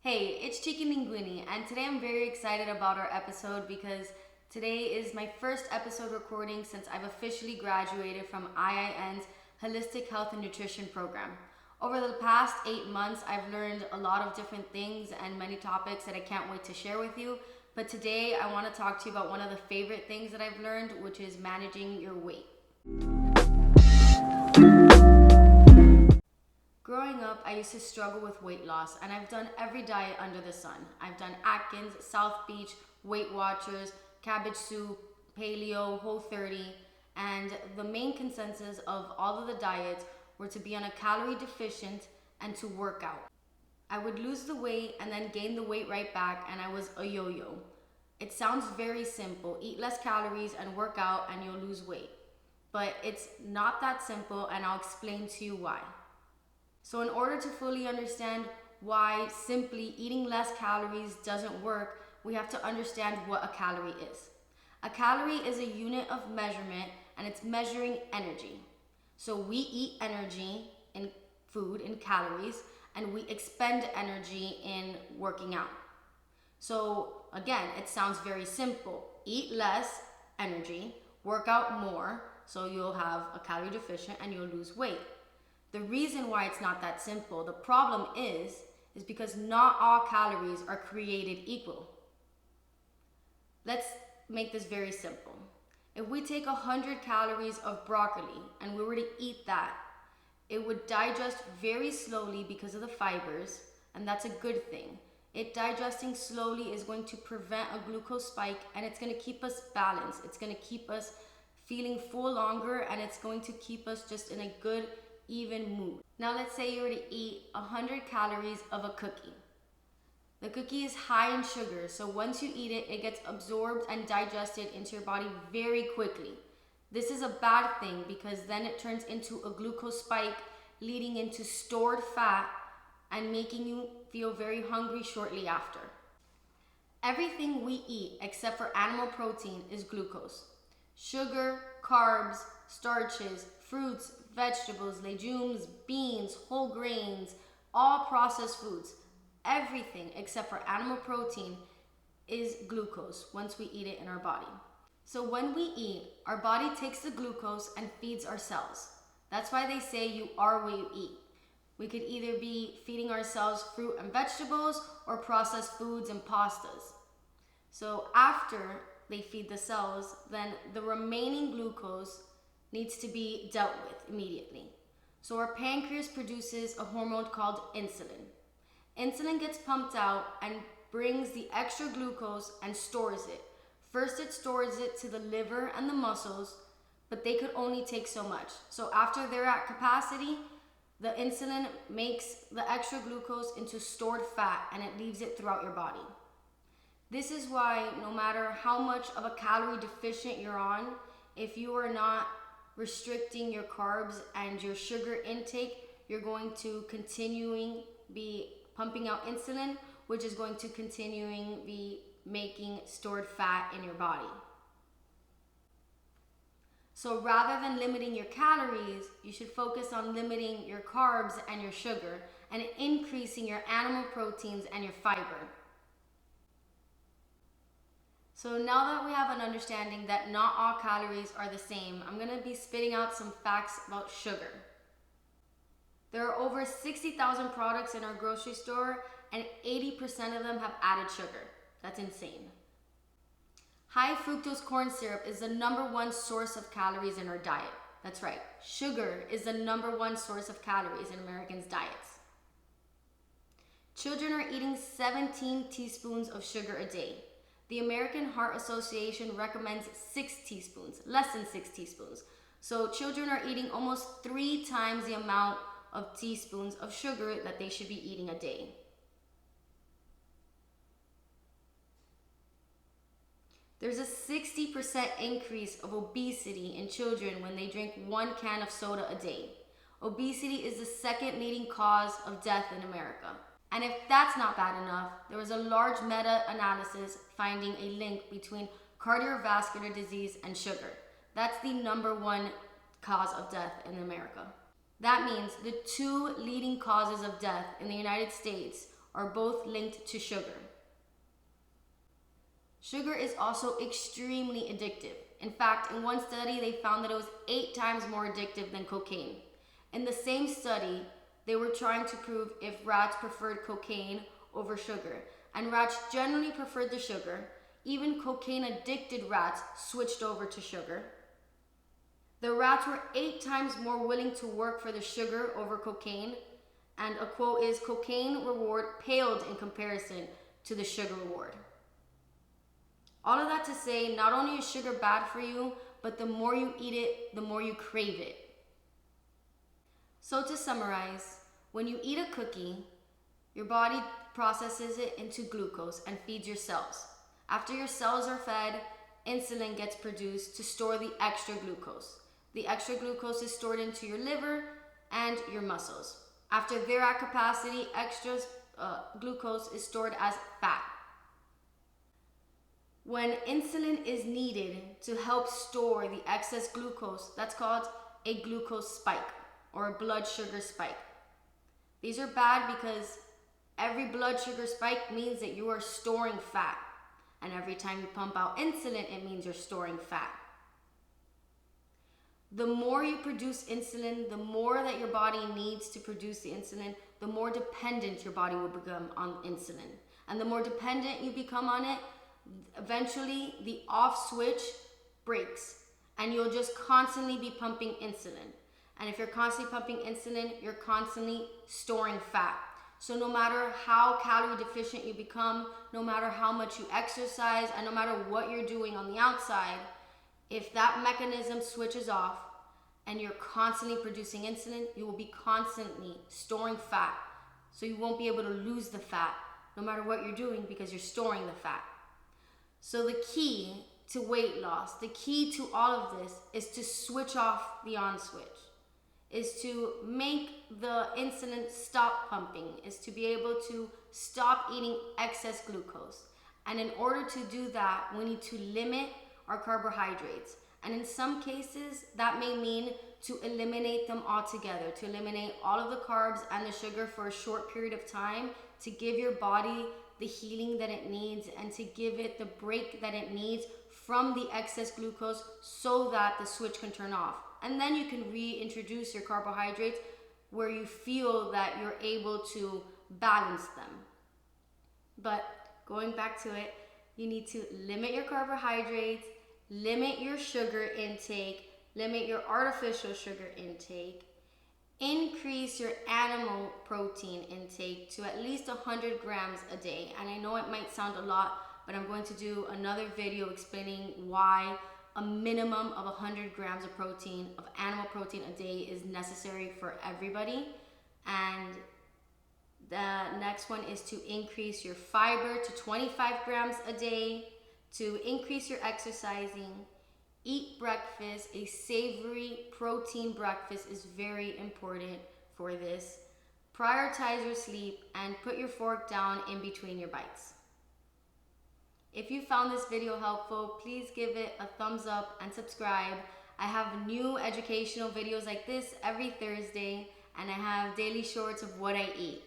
Hey, it's Chiki Linguini, and today I'm very excited about our episode because today is my first episode recording since I've officially graduated from IIN's Holistic Health and Nutrition program. Over the past 8 months, I've learned a lot of different things and many topics that I can't wait to share with you. But today I want to talk to you about one of the favorite things that I've learned, which is managing your weight. Growing up, I used to struggle with weight loss, and I've done every diet under the sun. I've done Atkins, South Beach, Weight Watchers, cabbage soup, Paleo, Whole30, and the main consensus of all of the diets were to be on a calorie deficient and to work out. I would lose the weight and then gain the weight right back, and I was a yo-yo. It sounds very simple. Eat less calories and work out and you'll lose weight. But it's not that simple, and I'll explain to you why. So in order to fully understand why simply eating less calories doesn't work, we have to understand what a calorie is. A calorie is a unit of measurement, and it's measuring energy. So we eat energy in food, in calories, and we expend energy in working out. So again, it sounds very simple. Eat less energy, work out more, so you'll have a calorie deficient and you'll lose weight. The reason why it's not that simple, the problem is because not all calories are created equal. Let's make this very simple. If we take 100 calories of broccoli and we were to eat that, it would digest very slowly because of the fibers, and that's a good thing. It digesting slowly is going to prevent a glucose spike, and it's going to keep us balanced. It's going to keep us feeling full longer, and it's going to keep us just in a good, even mood. Now let's say you were to eat 100 calories of a cookie. The cookie is high in sugar, so once you eat it, it gets absorbed and digested into your body very quickly. This is a bad thing because then it turns into a glucose spike, leading into stored fat and making you feel very hungry shortly after. Everything we eat except for animal protein is glucose. Sugar, carbs, starches, fruits, vegetables, legumes, beans, whole grains, all processed foods, everything except for animal protein is glucose once we eat it in our body. So when we eat, our body takes the glucose and feeds our cells. That's why they say you are what you eat. We could either be feeding ourselves fruit and vegetables or processed foods and pastas. So after they feed the cells, then the remaining glucose needs to be dealt with immediately. So our pancreas produces a hormone called insulin. Insulin gets pumped out and brings the extra glucose and stores it. First it stores it to the liver and the muscles, but they could only take so much. So after they're at capacity, the insulin makes the extra glucose into stored fat and it leaves it throughout your body. This is why no matter how much of a calorie deficient you're on, if you are not restricting your carbs and your sugar intake, you're going to continuing be pumping out insulin, which is going to continuing be making stored fat in your body. So rather than limiting your calories, you should focus on limiting your carbs and your sugar and increasing your animal proteins and your fiber. So now that we have an understanding that not all calories are the same, I'm going to be spitting out some facts about sugar. There are over 60,000 products in our grocery store, and 80% of them have added sugar. That's insane. High fructose corn syrup is the #1 source of calories in our diet. That's right, sugar is the #1 source of calories in Americans' diets. Children are eating 17 teaspoons of sugar a day. The American Heart Association recommends 6 teaspoons, less than 6 teaspoons. So children are eating almost 3 times the amount of teaspoons of sugar that they should be eating a day. There's a 60% increase of obesity in children when they drink 1 can of soda a day. Obesity is the second leading cause of death in America. And if that's not bad enough, there was a large meta-analysis finding a link between cardiovascular disease and sugar. That's the #1 cause of death in America. That means the 2 leading causes of death in the United States are both linked to sugar. Sugar is also extremely addictive. In fact, in one study, they found that it was 8 times more addictive than cocaine. In the same study, they were trying to prove if rats preferred cocaine over sugar, and rats generally preferred the sugar. Even cocaine-addicted rats switched over to sugar. The rats were 8 times more willing to work for the sugar over cocaine, and a quote is, "Cocaine reward paled in comparison to the sugar reward." All of that to say, not only is sugar bad for you, but the more you eat it, the more you crave it. So to summarize, when you eat a cookie, your body processes it into glucose and feeds your cells. After your cells are fed, insulin gets produced to store the extra glucose. The extra glucose is stored into your liver and your muscles. After they're at capacity, extra glucose is stored as fat. When insulin is needed to help store the excess glucose, that's called a glucose spike or a blood sugar spike. These are bad because every blood sugar spike means that you are storing fat. And every time you pump out insulin, it means you're storing fat. The more you produce insulin, the more that your body needs to produce the insulin, the more dependent your body will become on insulin. And the more dependent you become on it, eventually the off switch breaks and you'll just constantly be pumping insulin. And if you're constantly pumping insulin, you're constantly storing fat. So no matter how calorie deficient you become, no matter how much you exercise, and no matter what you're doing on the outside, if that mechanism switches off and you're constantly producing insulin, you will be constantly storing fat. So you won't be able to lose the fat no matter what you're doing because you're storing the fat. So the key to weight loss, the key to all of this is to switch off the on switch, is to make the insulin stop pumping, is to be able to stop eating excess glucose. And in order to do that, we need to limit our carbohydrates. And in some cases, that may mean to eliminate them altogether, to eliminate all of the carbs and the sugar for a short period of time, to give your body the healing that it needs and to give it the break that it needs from the excess glucose so that the switch can turn off. And then you can reintroduce your carbohydrates where you feel that you're able to balance them. But going back to it, you need to limit your carbohydrates, limit your sugar intake, limit your artificial sugar intake, increase your animal protein intake to at least 100 grams a day. And I know it might sound a lot, but I'm going to do another video explaining why a minimum of 100 grams of protein, of animal protein a day is necessary for everybody. And the next one is to increase your fiber to 25 grams a day, to increase your exercising, eat breakfast. A savory protein breakfast is very important for this. Prioritize your sleep and put your fork down in between your bites. If you found this video helpful, please give it a thumbs up and subscribe. I have new educational videos like this every Thursday, and I have daily shorts of what I eat.